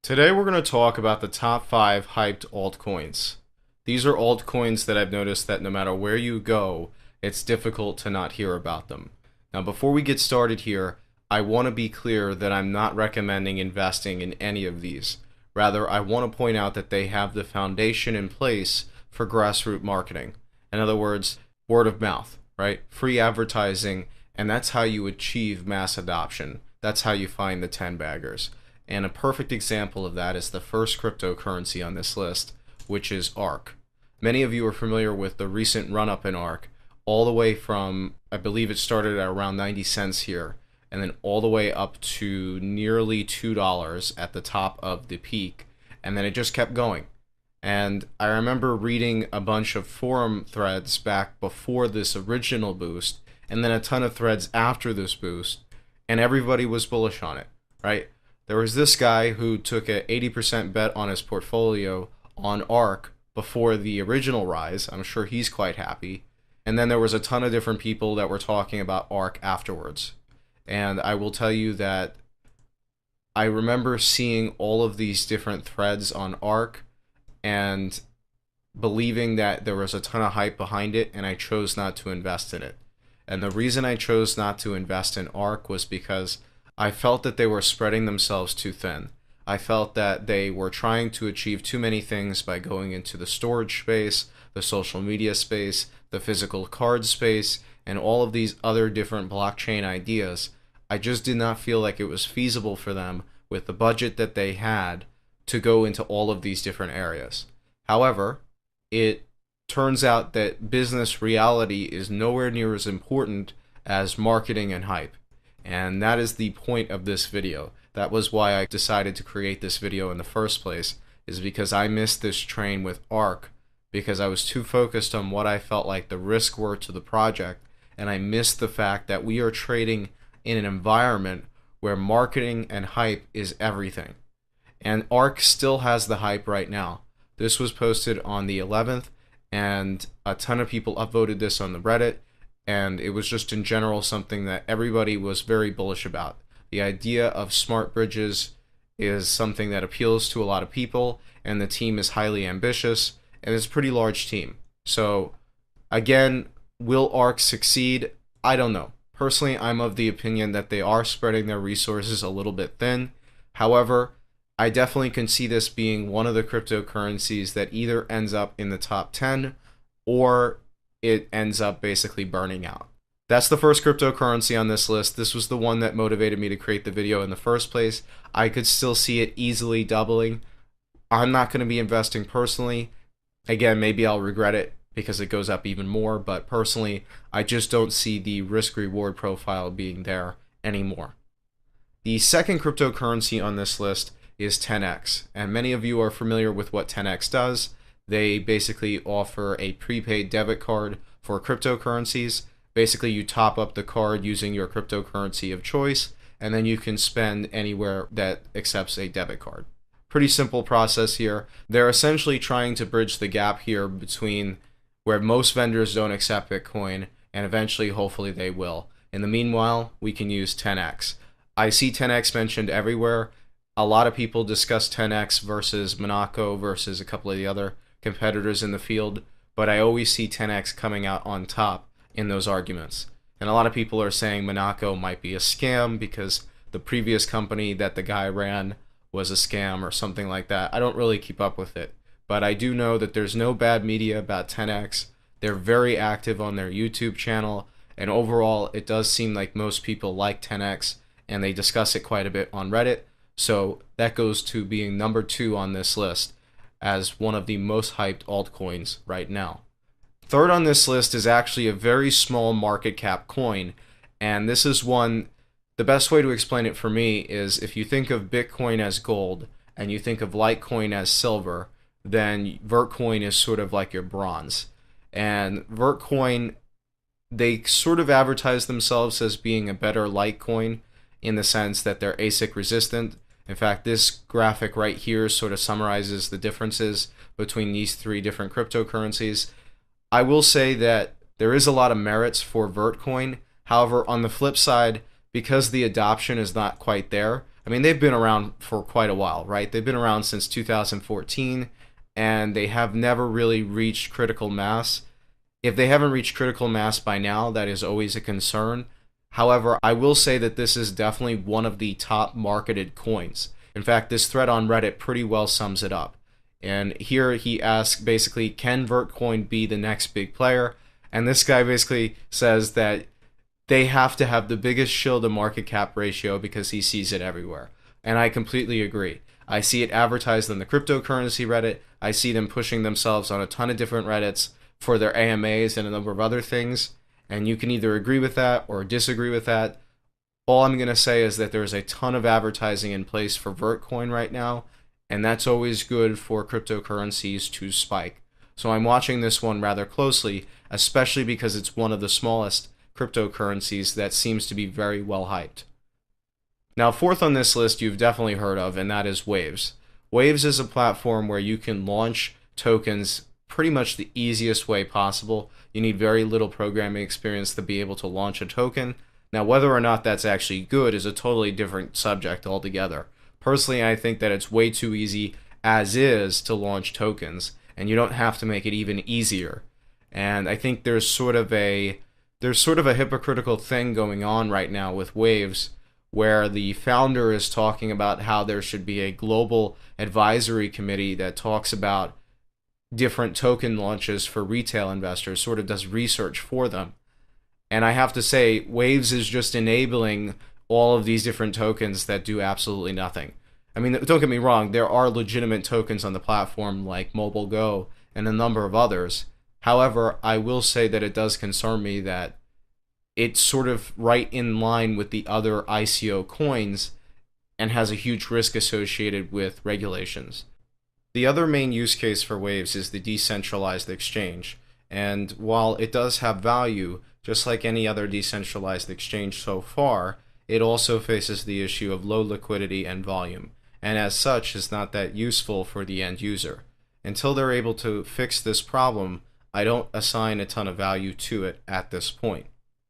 Today we're going to talk about the top 5 hyped altcoins. These are altcoins that I've noticed that no matter where you go, it's difficult to not hear about them. Now before we get started here, I want to be clear that I'm not recommending investing in any of these. Rather, I want to point out that they have the foundation in place for grassroots marketing. In other words, word of mouth, right? Free advertising, and that's how you achieve mass adoption. That's how you find the 10 baggers. And a perfect example of that is the first cryptocurrency on this list, which is ARK. Many of you are familiar with the recent run-up in ARK, all the way from, I believe it started at around 90 cents here, and then all the way up to nearly $2 at the top of the peak, and then it just kept going. And I remember reading a bunch of forum threads back before this original boost, and then a ton of threads after this boost, and everybody was bullish on it, right? There was this guy who took an 80% bet on his portfolio on ARK before the original rise. I'm sure he's quite happy. And then there was a ton of different people that were talking about ARK afterwards. And I will tell you that I remember seeing all of these different threads on ARK and believing that there was a ton of hype behind it, and I chose not to invest in it. And the reason I chose not to invest in ARK was because I felt that they were spreading themselves too thin. I felt that they were trying to achieve too many things by going into the storage space, the social media space, the physical card space, and all of these other different blockchain ideas. I just did not feel like it was feasible for them with the budget that they had to go into all of these different areas. However, it turns out that business reality is nowhere near as important as marketing and hype. And that is the point of this video. That was why I decided to create this video in the first place, is because I missed this train with ARK because I was too focused on what I felt like the risk were to the project, and I missed the fact that we are trading in an environment where marketing and hype is everything. And ARK still has the hype right now. This was posted on the 11th, and a ton of people upvoted this on the Reddit. And it was just in general something that everybody was very bullish about. The idea of smart bridges is something that appeals to a lot of people, and the team is highly ambitious, and it's a pretty large team. So, again, will ARK succeed? I don't know. Personally, I'm of the opinion that they are spreading their resources a little bit thin. However, I definitely can see this being one of the cryptocurrencies that either ends up in the top 10 or it ends up basically burning out. That's the first cryptocurrency on this list. This was the one that motivated me to create the video in the first place. I could still see it easily doubling. I'm not going to be investing personally. Again, maybe I'll regret it because it goes up even more, but personally, I just don't see the risk-reward profile being there anymore. The second cryptocurrency on this list is 10x, and many of you are familiar with what 10x does. They basically offer a prepaid debit card for cryptocurrencies. Basically, you top up the card using your cryptocurrency of choice, and then you can spend anywhere that accepts a debit card. Pretty simple process here. They're essentially trying to bridge the gap here between where most vendors don't accept Bitcoin, and eventually, hopefully, they will. In the meanwhile, we can use 10x. I see 10x mentioned everywhere. A lot of people discuss 10x versus Monaco versus a couple of the other competitors in the field, but I always see 10x coming out on top in those arguments. And a lot of people are saying Monaco might be a scam because the previous company that the guy ran was a scam or something like that. I don't really keep up with it, but I do know that there's no bad media about 10x. They're very active on their YouTube channel, and overall it does seem like most people like 10x, and they discuss it quite a bit on Reddit. So that goes to being number 2 on this list as one of the most hyped altcoins right now. Third on this list is actually a very small market cap coin, and this is one, the best way to explain it for me is if you think of Bitcoin as gold and you think of Litecoin as silver, then Vertcoin is sort of like your bronze. And Vertcoin, they sort of advertise themselves as being a better Litecoin in the sense that they're ASIC resistant. In fact, this graphic right here sort of summarizes the differences between these 3 different cryptocurrencies. I will say that there is a lot of merits for Vertcoin. However, on the flip side, because the adoption is not quite there, I mean, they've been around for quite a while, right? They've been around since 2014, and they have never really reached critical mass. If they haven't reached critical mass by now, that is always a concern. However, I will say that this is definitely one of the top marketed coins. In fact, this thread on Reddit pretty well sums it up. And here he asks basically, can Vertcoin be the next big player? And this guy basically says that they have to have the biggest shield to market cap ratio because he sees it everywhere. And I completely agree. I see it advertised on the cryptocurrency Reddit. I see them pushing themselves on a ton of different Reddits for their AMAs and a number of other things. And you can either agree with that or disagree with that. All I'm going to say is that there's a ton of advertising in place for Vertcoin right now, and that's always good for cryptocurrencies to spike. So I'm watching this one rather closely, especially because it's one of the smallest cryptocurrencies that seems to be very well hyped. Now, fourth on this list you've definitely heard of, and that is Waves. Waves is a platform where you can launch tokens pretty much the easiest way possible. You need very little programming experience to be able to launch a token. Now, whether or not that's actually good is a totally different subject altogether. Personally, I think that it's way too easy as is to launch tokens, and you don't have to make it even easier. And I think there's sort of a hypocritical thing going on right now with Waves, where the founder is talking about how there should be a global advisory committee that talks about different token launches for retail investors, sort of does research for them. And I have to say, Waves is just enabling all of these different tokens that do absolutely nothing. I mean, don't get me wrong, there are legitimate tokens on the platform like Mobile Go and a number of others. However, I will say that it does concern me that it's sort of right in line with the other ICO coins and has a huge risk associated with regulations. The other main use case for Waves is the decentralized exchange. And while it does have value, just like any other decentralized exchange so far, it also faces the issue of low liquidity and volume, and as such is not that useful for the end user. Until they're able to fix this problem, I don't assign a ton of value to it at this point.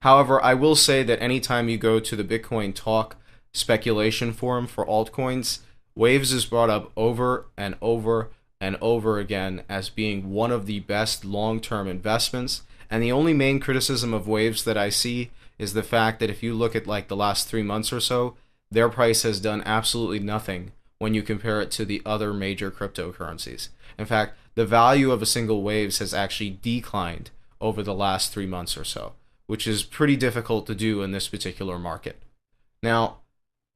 However, I will say that anytime you go to the Bitcoin Talk speculation forum for altcoins, Waves is brought up over and over and over again as being one of the best long-term investments. And the only main criticism of Waves that I see is the fact that if you look at like the last 3 months or so, their price has done absolutely nothing when you compare it to the other major cryptocurrencies. In fact, the value of a single Waves has actually declined over the last 3 months or so, which is pretty difficult to do in this particular market. Now,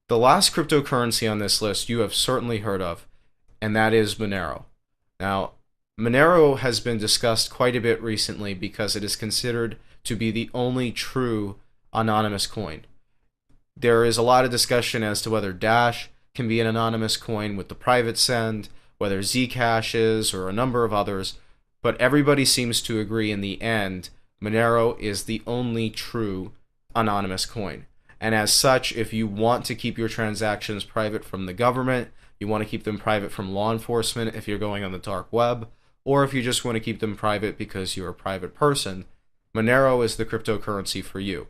the last cryptocurrency on this list you have certainly heard of, and that is Monero. Now, Monero has been discussed quite a bit recently because it is considered to be the only true anonymous coin. There is a lot of discussion as to whether Dash can be an anonymous coin with the private send, whether Zcash is, or a number of others, but everybody seems to agree in the end Monero is the only true anonymous coin. And as such, if you want to keep your transactions private from the government, you want to keep them private from law enforcement if you're going on the dark web, or if you just want to keep them private because you're a private person, Monero is the cryptocurrency for you.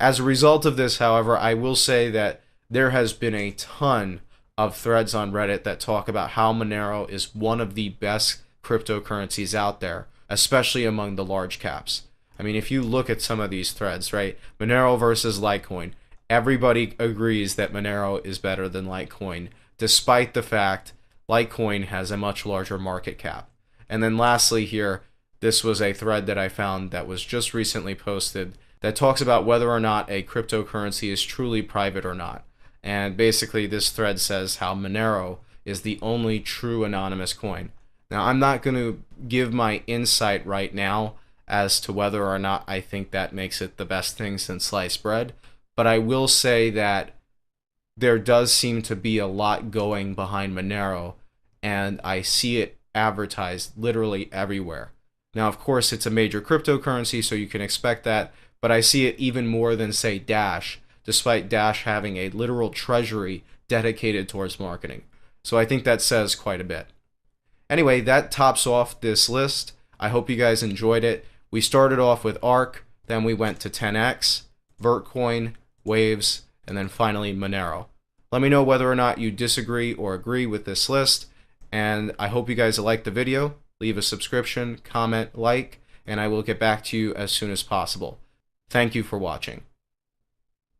As a result of this, however, I will say that there has been a ton of threads on Reddit that talk about how Monero is one of the best cryptocurrencies out there, especially among the large caps. I mean, if you look at some of these threads, right, Monero versus Litecoin, everybody agrees that Monero is better than Litecoin, despite the fact Litecoin has a much larger market cap. And then lastly here, this was a thread that I found that was just recently posted that talks about whether or not a cryptocurrency is truly private or not. And basically this thread says how Monero is the only true anonymous coin. Now, I'm not going to give my insight right now as to whether or not I think that makes it the best thing since sliced bread, but I will say that there does seem to be a lot going behind Monero, and I see it advertised literally everywhere. Now, of course, it's a major cryptocurrency, so you can expect that, but I see it even more than, say, Dash, despite Dash having a literal treasury dedicated towards marketing. So I think that says quite a bit. Anyway, that tops off this list. I hope you guys enjoyed it. We started off with ARK, then we went to 10x, Vertcoin, Waves, and then finally Monero. Let me know whether or not you disagree or agree with this list, and I hope you guys liked the video. Leave a subscription, comment, like, and I will get back to you as soon as possible. Thank you for watching.